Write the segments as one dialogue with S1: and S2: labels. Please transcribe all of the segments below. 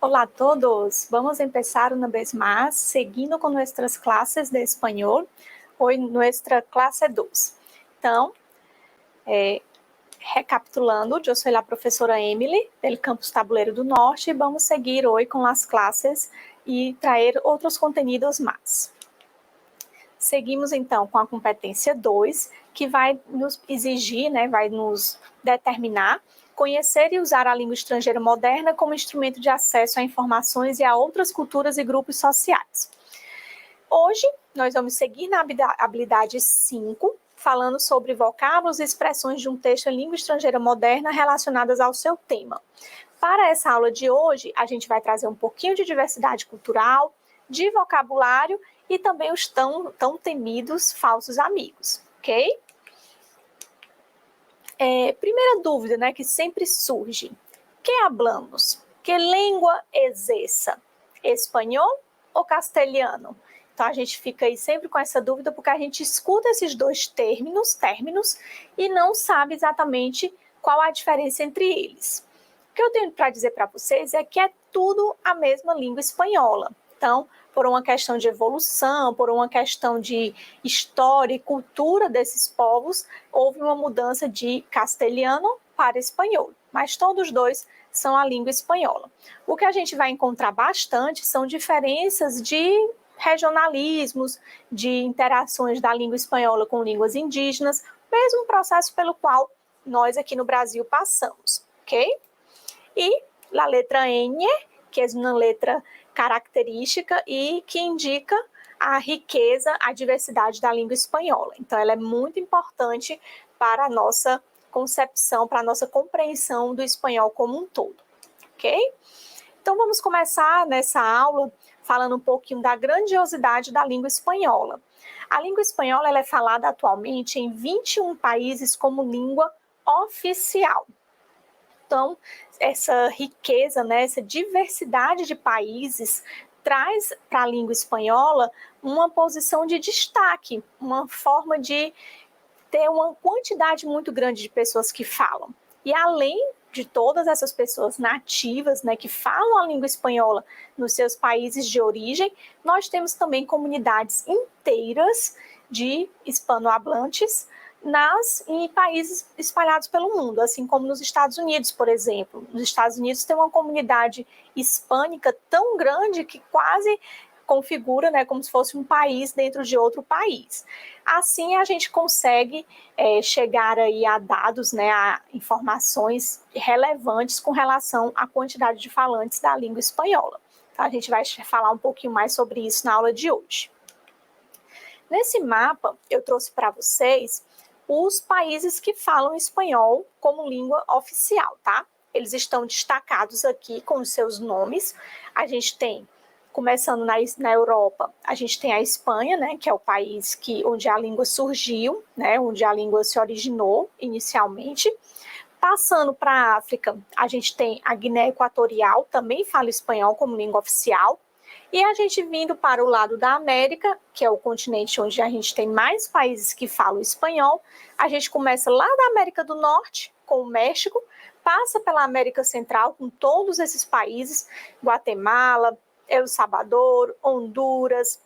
S1: Hola a todos, vamos empezar una vez más, seguindo com nuestras clases de espanhol, hoje nuestra classe 2. Então, recapitulando, eu sou a professora Emily, do Campus Tabuleiro do Norte, e vamos seguir hoje com as classes e trazer outros conteúdos mais. Seguimos, então, com a competência 2, que vai nos exigir, vai nos determinar conhecer e usar a língua estrangeira moderna como instrumento de acesso a informações e a outras culturas e grupos sociais. Hoje, nós vamos seguir na habilidade 5, falando sobre vocábulos e expressões de um texto em língua estrangeira moderna relacionadas ao seu tema. Para essa aula de hoje, a gente vai trazer um pouquinho de diversidade cultural, de vocabulário e também os tão temidos falsos amigos, ok? Primeira dúvida, que sempre surge. Que hablamos? Que língua es essa? Espanhol ou castelhano? Então, a gente fica aí sempre com essa dúvida, porque a gente escuta esses dois términos, e não sabe exatamente qual a diferença entre eles. O que eu tenho para dizer para vocês é que é tudo a mesma língua espanhola. Então, por uma questão de evolução, por uma questão de história e cultura desses povos, houve uma mudança de castelhano para espanhol, mas todos dois são a língua espanhola. O que a gente vai encontrar bastante são diferenças de regionalismos, de interações da língua espanhola com línguas indígenas, mesmo processo pelo qual nós aqui no Brasil passamos, ok? E a letra N, que é uma letra característica e que indica a riqueza, a diversidade da língua espanhola. Então, ela é muito importante para a nossa concepção, para a nossa compreensão do espanhol como um todo, ok? Então, vamos começar nessa aula falando um pouquinho da grandiosidade da língua espanhola. A língua espanhola ela é falada atualmente em 21 países como língua oficial. Então, essa riqueza, essa diversidade de países traz para a língua espanhola uma posição de destaque, uma forma de ter uma quantidade muito grande de pessoas que falam. E além de todas essas pessoas nativas, que falam a língua espanhola nos seus países de origem, nós temos também comunidades inteiras de hispanohablantes em países espalhados pelo mundo, assim como nos Estados Unidos, por exemplo. Nos Estados Unidos tem uma comunidade hispânica tão grande que quase configura como se fosse um país dentro de outro país. Assim, a gente consegue chegar aí a dados, a informações relevantes com relação à quantidade de falantes da língua espanhola. Então, a gente vai falar um pouquinho mais sobre isso na aula de hoje. Nesse mapa, eu trouxe para vocês os países que falam espanhol como língua oficial, tá? Eles estão destacados aqui com os seus nomes. A gente tem, começando na Europa, a gente tem a Espanha, que é o país onde a língua surgiu, onde a língua se originou inicialmente. Passando para a África, a gente tem a Guiné Equatorial, também fala espanhol como língua oficial. E a gente vindo para o lado da América, que é o continente onde a gente tem mais países que falam espanhol, a gente começa lá da América do Norte, com o México, passa pela América Central, com todos esses países, Guatemala, El Salvador, Honduras,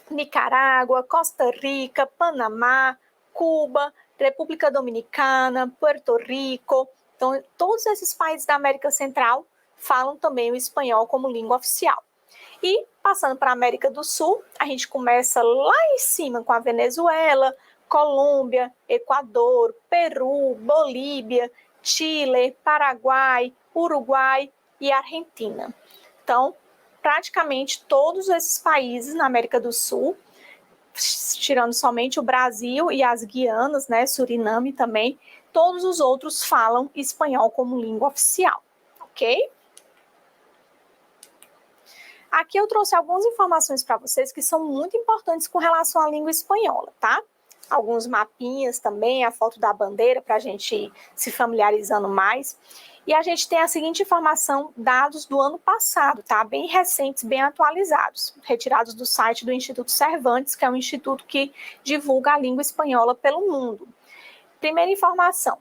S1: Nicarágua, Costa Rica, Panamá, Cuba, República Dominicana, Puerto Rico. Então, todos esses países da América Central falam também o espanhol como língua oficial. E, passando para a América do Sul, a gente começa lá em cima com a Venezuela, Colômbia, Equador, Peru, Bolívia, Chile, Paraguai, Uruguai e Argentina. Então, praticamente todos esses países na América do Sul, tirando somente o Brasil e as Guianas, Suriname também, todos os outros falam espanhol como língua oficial, ok? Aqui eu trouxe algumas informações para vocês que são muito importantes com relação à língua espanhola, tá? Alguns mapinhas também, a foto da bandeira para a gente ir se familiarizando mais. E a gente tem a seguinte informação, dados do ano passado, tá? Bem recentes, bem atualizados, retirados do site do Instituto Cervantes, que é um instituto que divulga a língua espanhola pelo mundo. Primeira informação,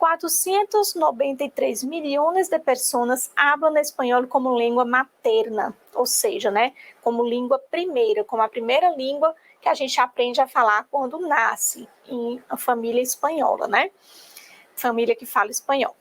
S1: 493 milhões de pessoas falam espanhol como língua materna, ou seja, né, como língua primeira, como a primeira língua que a gente aprende a falar quando nasce em uma família espanhola, né? Família que fala espanhol.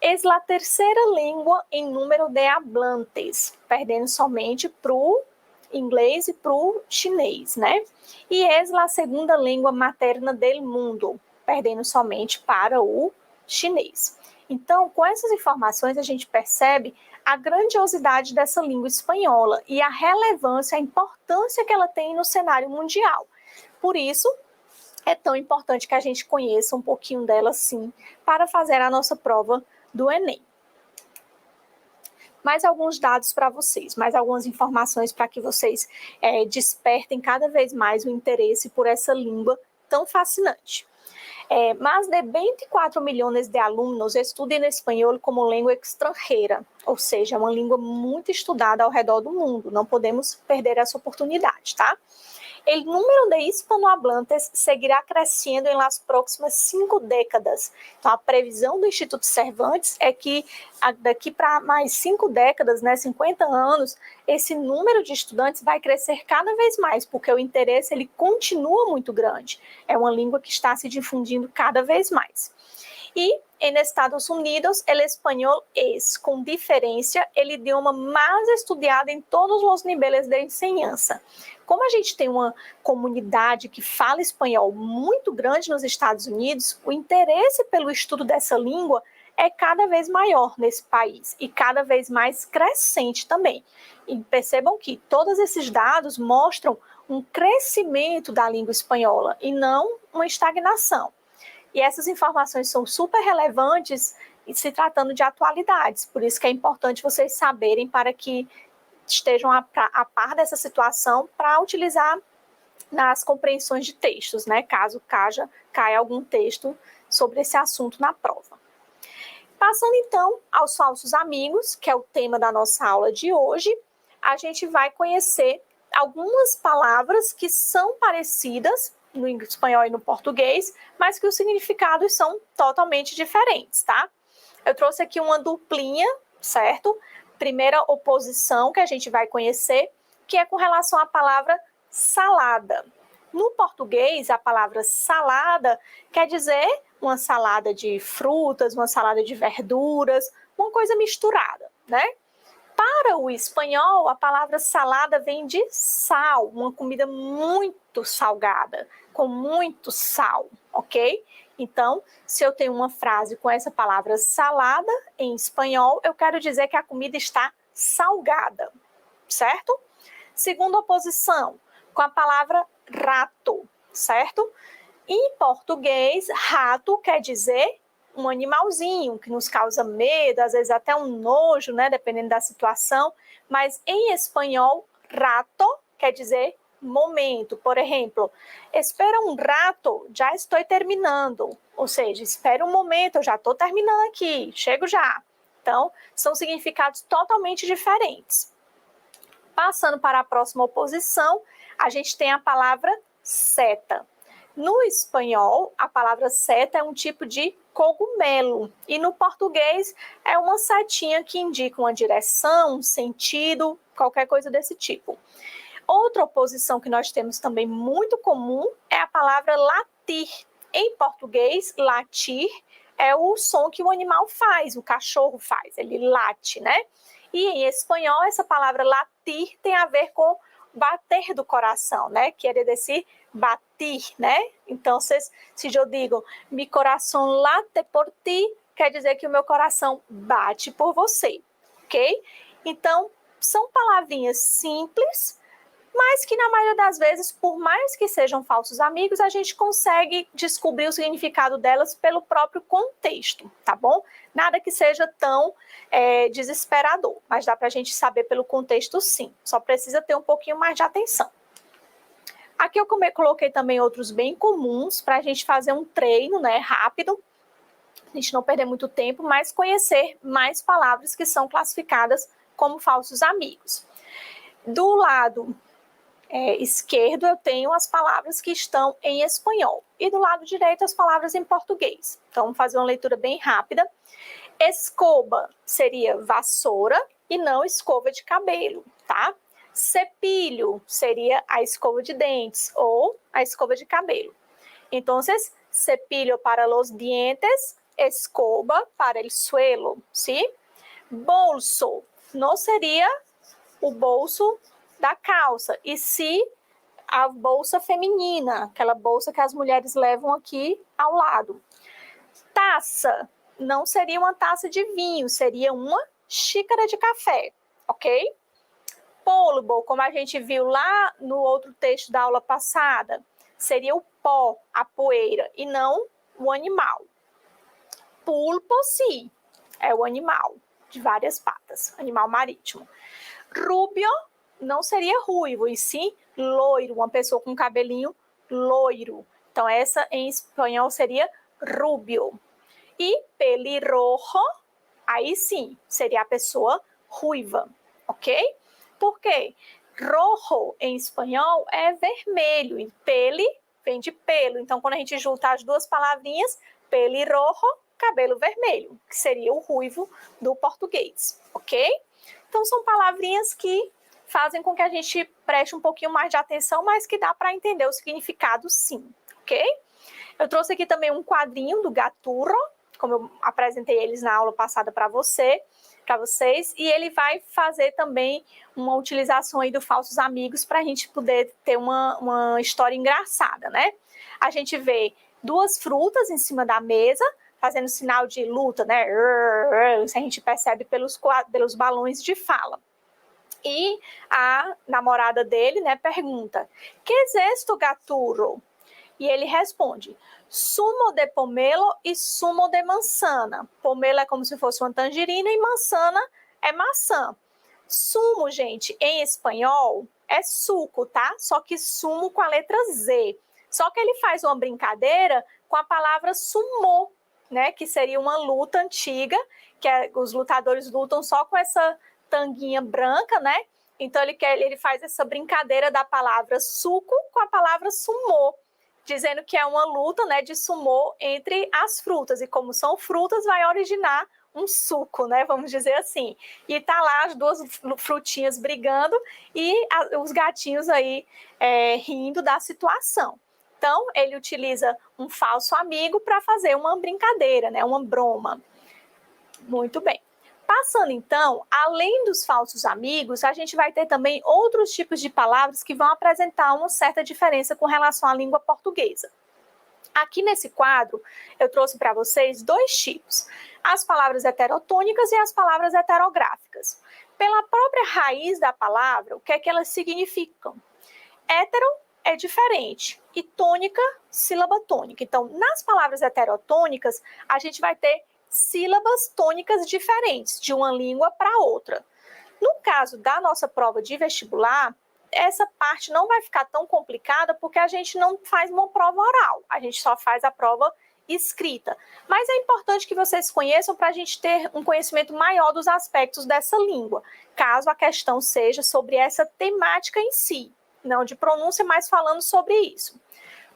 S1: É a terceira língua em número de hablantes, perdendo somente para o inglês e para o chinês, né? E é a segunda língua materna do mundo, perdendo somente para o chinês. Então, com essas informações, a gente percebe a grandiosidade dessa língua espanhola e a relevância, a importância que ela tem no cenário mundial. Por isso, é tão importante que a gente conheça um pouquinho dela, sim, para fazer a nossa prova do Enem. Mais alguns dados para vocês, mais algumas informações para que vocês despertem cada vez mais o interesse por essa língua tão fascinante. Mais de 24 milhões de alunos estudam espanhol como língua estrangeira, ou seja, é uma língua muito estudada ao redor do mundo, não podemos perder essa oportunidade, tá? O número de hispanohablantes seguirá crescendo em las próximas 5 décadas. Então, a previsão do Instituto Cervantes é que daqui para mais 5 décadas, né, 50 anos, esse número de estudantes vai crescer cada vez mais, porque o interesse ele continua muito grande. É uma língua que está se difundindo cada vez mais. E em Estados Unidos, o espanhol é, com diferença, o idioma mais estudado em todos os níveis de enseñança. Como a gente tem uma comunidade que fala espanhol muito grande nos Estados Unidos, o interesse pelo estudo dessa língua é cada vez maior nesse país e cada vez mais crescente também. E percebam que todos esses dados mostram um crescimento da língua espanhola e não uma estagnação. E essas informações são super relevantes se tratando de atualidades, por isso que é importante vocês saberem para que estejam a par dessa situação para utilizar nas compreensões de textos, né? Caso caia algum texto sobre esse assunto na prova. Passando então aos falsos amigos, que é o tema da nossa aula de hoje, a gente vai conhecer algumas palavras que são parecidas no espanhol e no português, mas que os significados são totalmente diferentes, tá? Eu trouxe aqui uma duplinha, certo? Primeira oposição que a gente vai conhecer, que é com relação à palavra salada. No português, a palavra salada quer dizer uma salada de frutas, uma salada de verduras, uma coisa misturada, né? Para o espanhol, a palavra salada vem de sal, uma comida muito salgada, com muito sal, ok? Então, se eu tenho uma frase com essa palavra salada em espanhol, eu quero dizer que a comida está salgada, certo? Segunda oposição, com a palavra rato, certo? Em português, rato quer dizer um animalzinho que nos causa medo, às vezes até um nojo, né, dependendo da situação, mas em espanhol, rato quer dizer momento. Por exemplo, espera um rato, já estou terminando, ou seja, espera um momento, eu já estou terminando aqui, chego já. Então, são significados totalmente diferentes. Passando para a próxima oposição, a gente tem a palavra seta. No espanhol, a palavra seta é um tipo de cogumelo e no português é uma setinha que indica uma direção, um sentido, qualquer coisa desse tipo. Outra oposição que nós temos também muito comum é a palavra latir. Em português, latir é o som que o animal faz, o cachorro faz, ele late, né? E em espanhol, essa palavra latir tem a ver com bater do coração, né? Quer dizer batir, né? Então, se eu digo, mi coração late por ti, quer dizer que o meu coração bate por você, ok? Então, são palavrinhas simples, mas que na maioria das vezes, por mais que sejam falsos amigos, a gente consegue descobrir o significado delas pelo próprio contexto, tá bom? Nada que seja tão desesperador, mas dá para a gente saber pelo contexto sim, só precisa ter um pouquinho mais de atenção. Aqui eu coloquei também outros bem comuns para a gente fazer um treino, né, rápido, a gente não perder muito tempo, mas conhecer mais palavras que são classificadas como falsos amigos. Do lado esquerdo eu tenho as palavras que estão em espanhol e do lado direito as palavras em português. Então, vamos fazer uma leitura bem rápida. Escova seria vassoura e não escova de cabelo, tá? Cepilho seria a escova de dentes ou a escova de cabelo. Então, cepillo para los dientes, escova para el suelo, ¿sí? Bolso não seria o bolso da calça, e sim a bolsa feminina, aquela bolsa que as mulheres levam aqui ao lado. Taça não seria uma taça de vinho, seria uma xícara de café, ok? Polvo, como a gente viu lá no outro texto da aula passada, seria o pó, a poeira, e não o animal. Pulpo, sim, é o animal de várias patas, animal marítimo. Rubio não seria ruivo, e sim loiro, uma pessoa com cabelinho loiro. Então, essa em espanhol seria rubio. E pelirrojo, aí sim, seria a pessoa ruiva, ok? Por quê? Rojo em espanhol é vermelho, e pele vem de pelo. Então, quando a gente junta as duas palavrinhas, pelirrojo, cabelo vermelho, que seria o ruivo do português, ok? Então, são palavrinhas que fazem com que a gente preste um pouquinho mais de atenção, mas que dá para entender o significado sim, ok? Eu trouxe aqui também um quadrinho do Gaturro, como eu apresentei eles na aula passada para vocês, e ele vai fazer também uma utilização aí do falsos amigos para a gente poder ter uma história engraçada, né? A gente vê duas frutas em cima da mesa, fazendo sinal de luta, né? Isso a gente percebe pelos balões de fala. E a namorada dele, né, pergunta: "Que es esto, Gaturro?" E ele responde: "Sumo de pomelo e sumo de manzana." Pomelo é como se fosse uma tangerina e manzana é maçã. Sumo, gente, em espanhol é suco, tá? Só que sumo com a letra Z. Só que ele faz uma brincadeira com a palavra sumô, né? Que seria uma luta antiga, que os lutadores lutam só com essa tanguinha branca, né? Então ele faz essa brincadeira da palavra suco com a palavra sumô, dizendo que é uma luta, né, de sumô entre as frutas, e como são frutas, vai originar um suco, né, vamos dizer assim. E tá lá as duas frutinhas brigando e os gatinhos aí rindo da situação. Então, ele utiliza um falso amigo para fazer uma brincadeira, né, uma broma. Muito bem. Passando, então, além dos falsos amigos, a gente vai ter também outros tipos de palavras que vão apresentar uma certa diferença com relação à língua portuguesa. Aqui nesse quadro, eu trouxe para vocês dois tipos: as palavras heterotônicas e as palavras heterográficas. Pela própria raiz da palavra, o que é que elas significam? Hétero é diferente e tônica, sílaba tônica. Então, nas palavras heterotônicas, a gente vai ter sílabas tônicas diferentes de uma língua para outra. No caso da nossa prova de vestibular, essa parte não vai ficar tão complicada porque a gente não faz uma prova oral, a gente só faz a prova escrita. Mas é importante que vocês conheçam para a gente ter um conhecimento maior dos aspectos dessa língua, caso a questão seja sobre essa temática em si, não de pronúncia, mas falando sobre isso.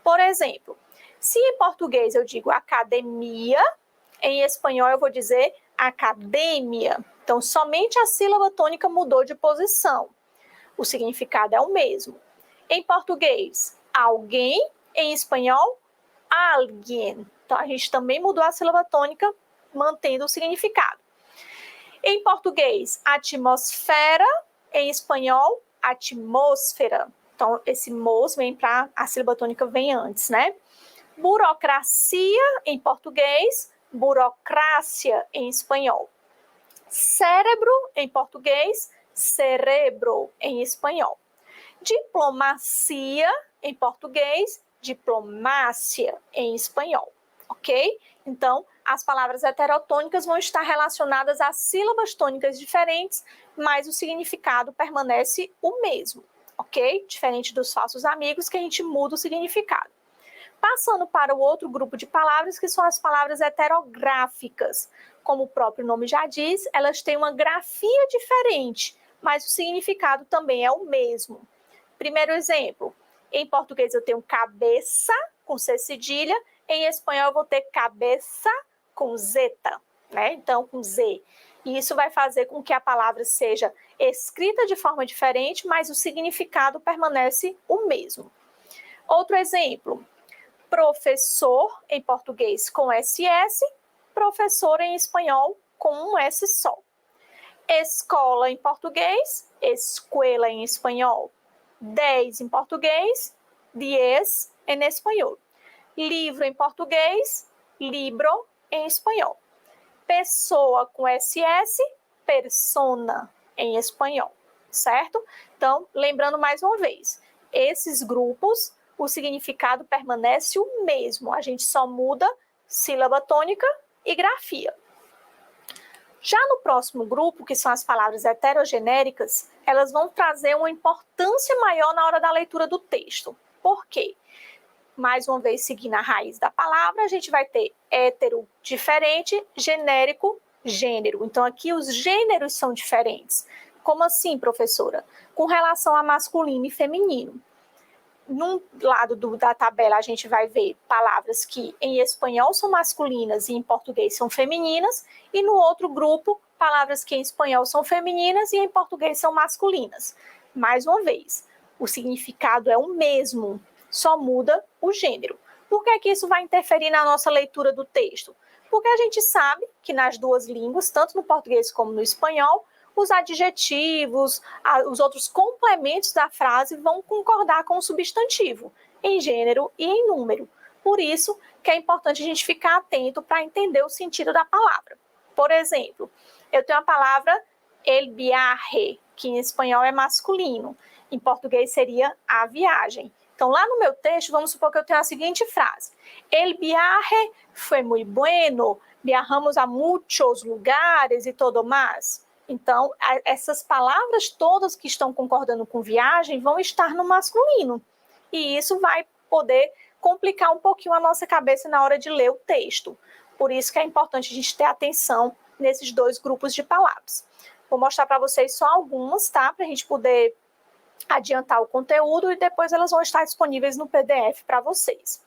S1: Por exemplo, se em português eu digo academia, em espanhol eu vou dizer academia. Então, somente a sílaba tônica mudou de posição. O significado é o mesmo. Em português, alguém. Em espanhol, alguien. Então, a gente também mudou a sílaba tônica, mantendo o significado. Em português, atmosfera. Em espanhol, atmosfera. Então, esse mos vem para a sílaba tônica vem antes, né? Burocracia, em português, burocrácia em espanhol. Cérebro em português, cerebro em espanhol. Diplomacia em português, diplomácia em espanhol, ok? Então, as palavras heterotônicas vão estar relacionadas a sílabas tônicas diferentes, mas o significado permanece o mesmo, ok? Diferente dos falsos amigos, que a gente muda o significado. Passando para o outro grupo de palavras, que são as palavras heterográficas. Como o próprio nome já diz, elas têm uma grafia diferente, mas o significado também é o mesmo. Primeiro exemplo, em português eu tenho cabeça com C cedilha, em espanhol eu vou ter cabeça com zeta, né? Então, com Z. E isso vai fazer com que a palavra seja escrita de forma diferente, mas o significado permanece o mesmo. Outro exemplo, professor em português com SS, professor em espanhol com um S só. Escola em português, escuela em espanhol. 10 em português, 10 em espanhol. Livro em português, libro em espanhol. Pessoa com SS, persona em espanhol, certo? Então, lembrando mais uma vez, esses grupos, o significado permanece o mesmo, a gente só muda sílaba tônica e grafia. Já no próximo grupo, que são as palavras heterogenéricas, elas vão trazer uma importância maior na hora da leitura do texto. Por quê? Mais uma vez, seguindo a raiz da palavra, a gente vai ter hétero, diferente, genérico, gênero. Então, aqui os gêneros são diferentes. Como assim, professora? Com relação a masculino e feminino. Num lado da tabela, a gente vai ver palavras que em espanhol são masculinas e em português são femininas, e no outro grupo, palavras que em espanhol são femininas e em português são masculinas. Mais uma vez, o significado é o mesmo, só muda o gênero. Por que isso vai interferir na nossa leitura do texto? Porque a gente sabe que nas duas línguas, tanto no português como no espanhol, os adjetivos, os outros complementos da frase vão concordar com o substantivo, em gênero e em número. Por isso que é importante a gente ficar atento para entender o sentido da palavra. Por exemplo, eu tenho a palavra el viaje, que em espanhol é masculino, em português seria a viagem. Então, lá no meu texto, vamos supor que eu tenho a seguinte frase: el viaje fue muy bueno, viajamos a muchos lugares e todo más. Então, essas palavras todas que estão concordando com viagem vão estar no masculino. E isso vai poder complicar um pouquinho a nossa cabeça na hora de ler o texto. Por isso que é importante a gente ter atenção nesses dois grupos de palavras. Vou mostrar para vocês só algumas, tá? Para a gente poder adiantar o conteúdo e depois elas vão estar disponíveis no PDF para vocês.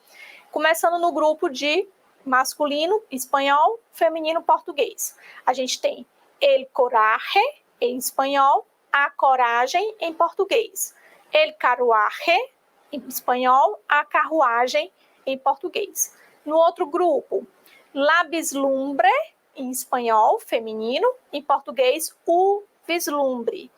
S1: Começando no grupo de masculino, espanhol, feminino, português. A gente tem el coraje, em espanhol, a coragem, em português. El carruaje, em espanhol, a carruagem, em português. No outro grupo, la vislumbre, em espanhol, feminino, em português, o vislumbre.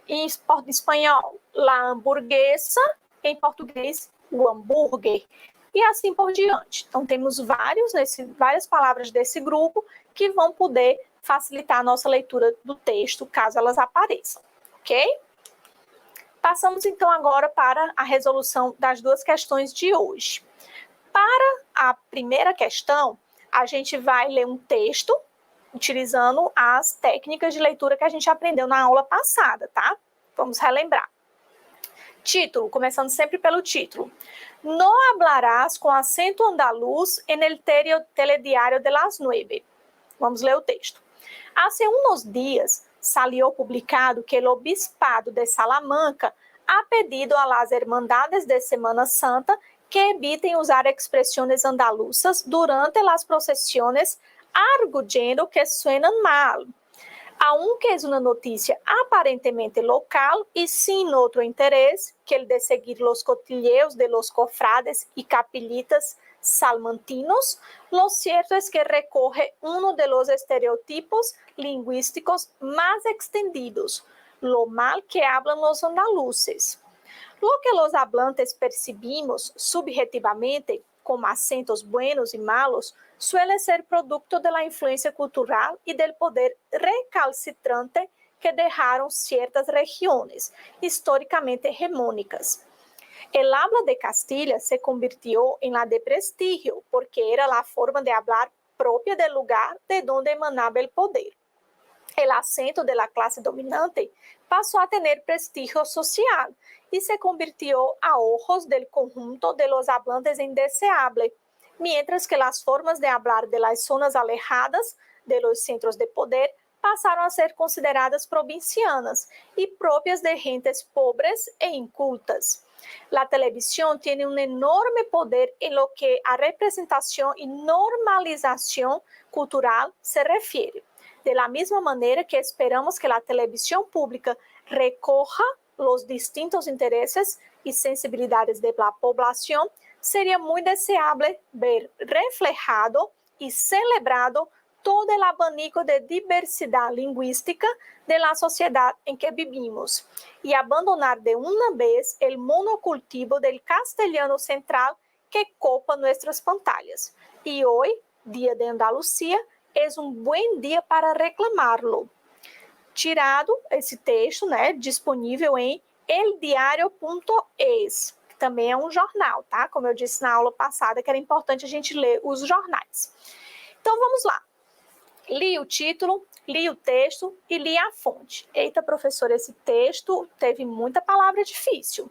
S1: Em espanhol, la hamburguesa, em português, o hambúrguer. E assim por diante. Então, temos várias palavras desse grupo que vão poder facilitar a nossa leitura do texto, caso elas apareçam, ok? Passamos, então, agora para a resolução das duas questões de hoje. Para a primeira questão, a gente vai ler um texto utilizando as técnicas de leitura que a gente aprendeu na aula passada, tá? Vamos relembrar. Título, começando sempre pelo título. No hablarás com acento andaluz en el telediario de las 9. Vamos ler o texto. Hace unos días salió publicado que el obispado de Salamanca ha pedido a las hermandades de Semana Santa que eviten usar expresiones andaluzas durante las procesiones, arguyendo que suenan mal. Aunque es una noticia aparentemente local y sin otro interés que el de seguir los cotilleos de los cofrades y capillitas salmantinos, lo cierto es que recoge uno de los estereotipos lingüísticos más extendidos, lo mal que hablan los andaluces. Lo que los hablantes percibimos subjetivamente como acentos buenos y malos suele ser producto de la influencia cultural y del poder recalcitrante que dejaron ciertas regiones históricamente hegemónicas. El habla de Castilla se convirtió en la de prestigio porque era la forma de hablar propia del lugar de donde emanaba el poder. El acento de la clase dominante pasó a tener prestigio social y se convirtió a ojos del conjunto de los hablantes en deseable, mientras que las formas de hablar de las zonas alejadas de los centros de poder passaram a ser consideradas provincianas y propias de gentes pobres e incultas. La televisión tiene un enorme poder en lo que a representación y normalización cultural se refiere. De la misma manera que esperamos que la televisión pública recoja los distintos intereses y sensibilidades de la población, sería muy deseable ver reflejado y celebrado todo el abanico de diversidad lingüística de la sociedad en que vivimos y abandonar de una vez el monocultivo del castellano central que copa nuestras pantallas. Y hoy, Día de Andalucía, es un buen dia para reclamá-lo. Tirado esse texto, né, disponível em eldiario.es, que também é um jornal, tá? Como eu disse na aula passada, que era importante a gente ler os jornais. Então, vamos lá. Li o título, li o texto e li a fonte. Eita, professora, esse texto teve muita palavra difícil.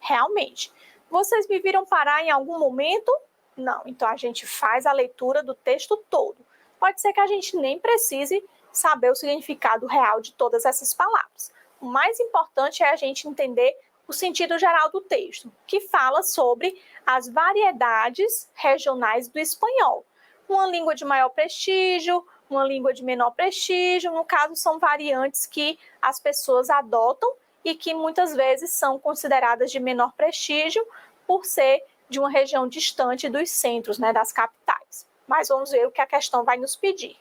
S1: Realmente. Vocês me viram parar em algum momento? Não. Então, a gente faz a leitura do texto todo. Pode ser que a gente nem precise saber o significado real de todas essas palavras. O mais importante é a gente entender o sentido geral do texto, que fala sobre as variedades regionais do espanhol. Uma língua de maior prestígio, uma língua de menor prestígio, no caso, são variantes que as pessoas adotam e que muitas vezes são consideradas de menor prestígio por ser de uma região distante dos centros, né, das capitais. Mas vamos ver o que a questão vai nos pedir.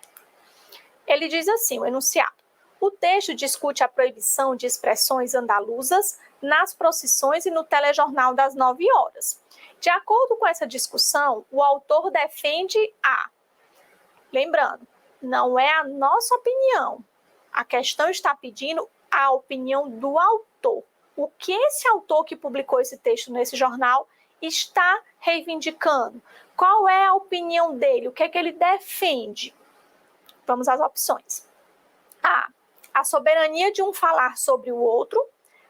S1: Ele diz assim, o enunciado: o texto discute a proibição de expressões andaluzas nas procissões e no telejornal das 9 horas. De acordo com essa discussão, o autor defende lembrando, não é a nossa opinião. A questão está pedindo a opinião do autor. O que esse autor que publicou esse texto nesse jornal está reivindicando? Qual é a opinião dele? O que é que ele defende? Vamos às opções. A soberania de um falar sobre o outro.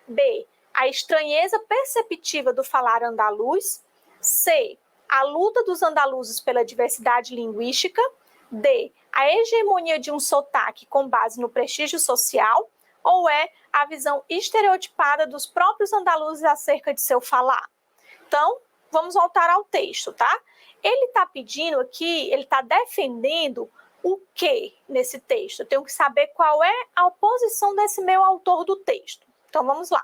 S1: B, a estranheza perceptiva do falar andaluz. C, a luta dos andaluzes pela diversidade linguística. D, a hegemonia de um sotaque com base no prestígio social. Ou é a visão estereotipada dos próprios andaluzes acerca de seu falar? Então, vamos voltar ao texto, tá? Ele está pedindo aqui, ele está defendendo o que nesse texto? Eu tenho que saber qual é a oposição desse meu autor do texto. Então, vamos lá.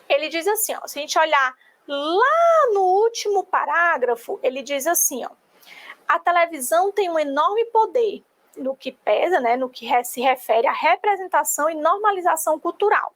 S1: Ele diz assim, ó, se a gente olhar lá no último parágrafo, ele diz assim, ó, a televisão tem um enorme poder no que pesa, né, no que se refere à representação e normalização cultural.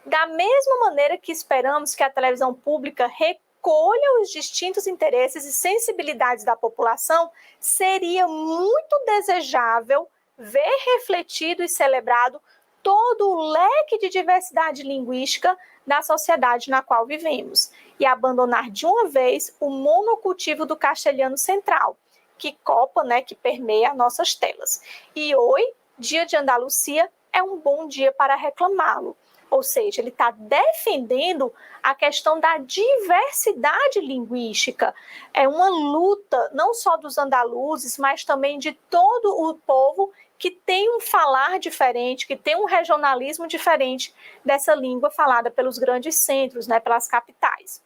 S1: Da mesma maneira que esperamos que a televisão pública recolha os distintos interesses e sensibilidades da população, seria muito desejável ver refletido e celebrado todo o leque de diversidade linguística da sociedade na qual vivemos e abandonar de uma vez o monocultivo do castelhano central, que copa, né, que permeia nossas telas. E hoje, Dia de Andalucia, é um bom dia para reclamá-lo. Ou seja, ele está defendendo a questão da diversidade linguística. É uma luta não só dos andaluzes, mas também de todo o povo que tem um falar diferente, que tem um regionalismo diferente dessa língua falada pelos grandes centros, né, pelas capitais.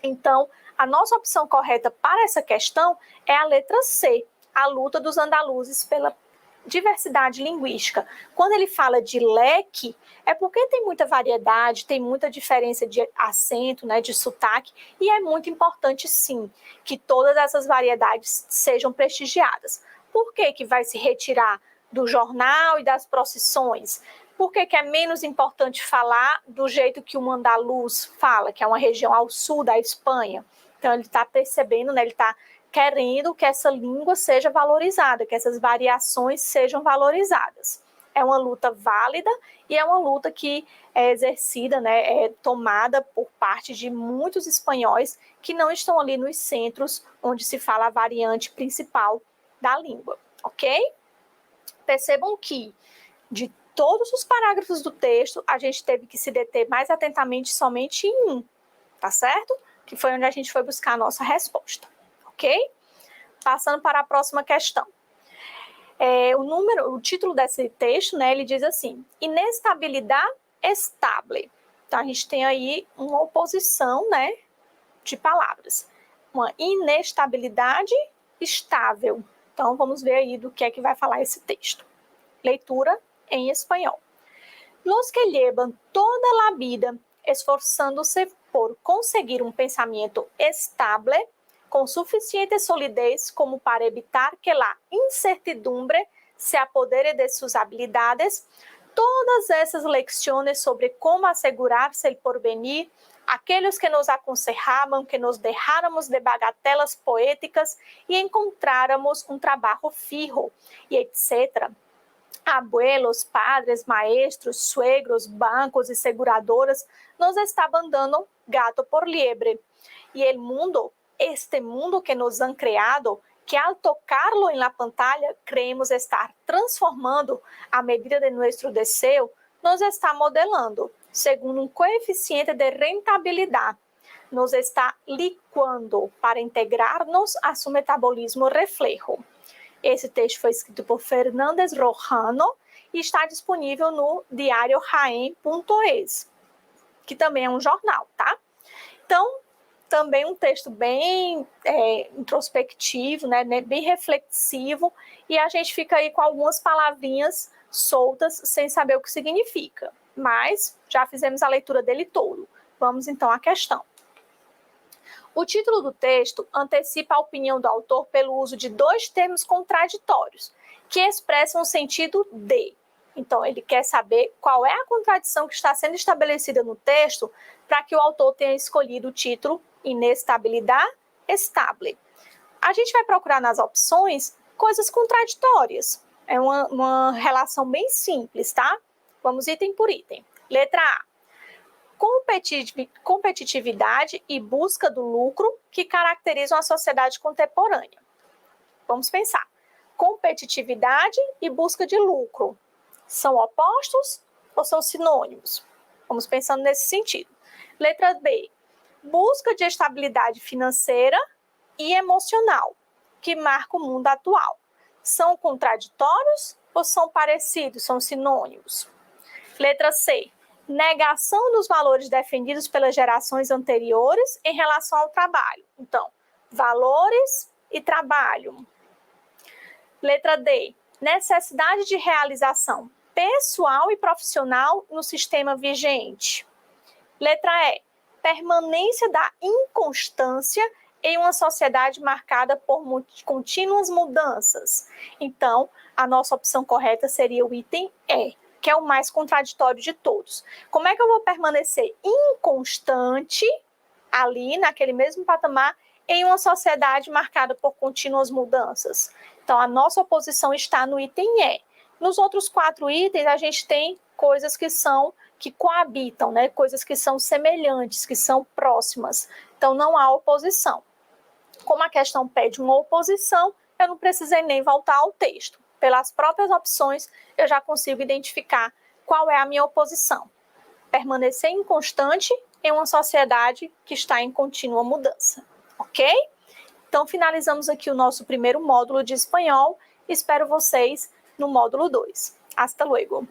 S1: Então, a nossa opção correta para essa questão é a letra C, a luta dos andaluzes pela diversidade linguística. Quando ele fala de leque, é porque tem muita variedade, tem muita diferença de acento, né, de sotaque, e é muito importante, sim, que todas essas variedades sejam prestigiadas. Por que que vai se retirar do jornal e das procissões? Por que que é menos importante falar do jeito que o andaluz fala, que é uma região ao sul da Espanha? Então, ele está percebendo, né, ele está querendo que essa língua seja valorizada, que essas variações sejam valorizadas. É uma luta válida e é uma luta que é exercida, né, é tomada por parte de muitos espanhóis que não estão ali nos centros onde se fala a variante principal da língua, ok? Percebam que, de todos os parágrafos do texto, a gente teve que se deter mais atentamente somente em um, tá certo? Que foi onde a gente foi buscar a nossa resposta. Ok? Passando para a próxima questão. O título desse texto, né, ele diz assim, inestabilidade estable. Então, a gente tem aí uma oposição, né, de palavras. Uma inestabilidade estável. Então, vamos ver aí do que é que vai falar esse texto. Leitura em espanhol. Los que llevan toda la vida esforzándose por conseguir un pensamiento estable con suficiente solidez como para evitar que la incertidumbre se apodere de sus habilidades, todas esas lecciones sobre cómo asegurarse el porvenir, aquellos que nos aconsejaban que nos dejáramos de bagatelas poéticas y encontráramos un trabajo fijo, y etc., abuelos, padres, maestros, suegros, bancos y seguradoras nos estaban dando gato por liebre. Y el mundo, este mundo que nos han creado, que al tocarlo en la pantalla creemos estar transformando a medida de nuestro deseo, nos está modelando segundo um coeficiente de rentabilidade. Nos está liquando para integrar-nos a seu metabolismo reflejo. Esse texto foi escrito por Fernández Rojano e está disponível no diário Jaén.es, que também é um jornal, tá? Então, também um texto bem introspectivo, né, bem reflexivo, e a gente fica aí com algumas palavrinhas soltas sem saber o que significa. Mas já fizemos a leitura dele todo. Vamos então à questão. O título do texto antecipa a opinião do autor pelo uso de dois termos contraditórios, que expressam o sentido de. Então, ele quer saber qual é a contradição que está sendo estabelecida no texto para que o autor tenha escolhido o título inestabilidade estable. A gente vai procurar nas opções coisas contraditórias. É uma relação bem simples, tá? Vamos item por item. Letra A. Competitividade e busca do lucro que caracterizam a sociedade contemporânea. Vamos pensar. Competitividade e busca de lucro. São opostos ou são sinônimos? Vamos pensando nesse sentido. Letra B. Busca de estabilidade financeira e emocional, que marca o mundo atual. São contraditórios ou são parecidos, são sinônimos? Letra C. Negação dos valores defendidos pelas gerações anteriores em relação ao trabalho. Então, valores e trabalho. Letra D. Necessidade de realização pessoal e profissional no sistema vigente. Letra E. Permanência da inconstância em uma sociedade marcada por contínuas mudanças. Então, a nossa opção correta seria o item E, que é o mais contraditório de todos. Como é que eu vou permanecer inconstante ali, naquele mesmo patamar, em uma sociedade marcada por contínuas mudanças? Então, a nossa oposição está no item E. Nos outros 4 itens, a gente tem coisas que coabitam, né? Coisas que são semelhantes, que são próximas. Então, não há oposição. Como a questão pede uma oposição, eu não precisei nem voltar ao texto. Pelas próprias opções, eu já consigo identificar qual é a minha oposição. Permanecer inconstante em uma sociedade que está em contínua mudança. Ok? Então, finalizamos aqui o nosso primeiro módulo de espanhol. Espero vocês no módulo 2. Hasta luego!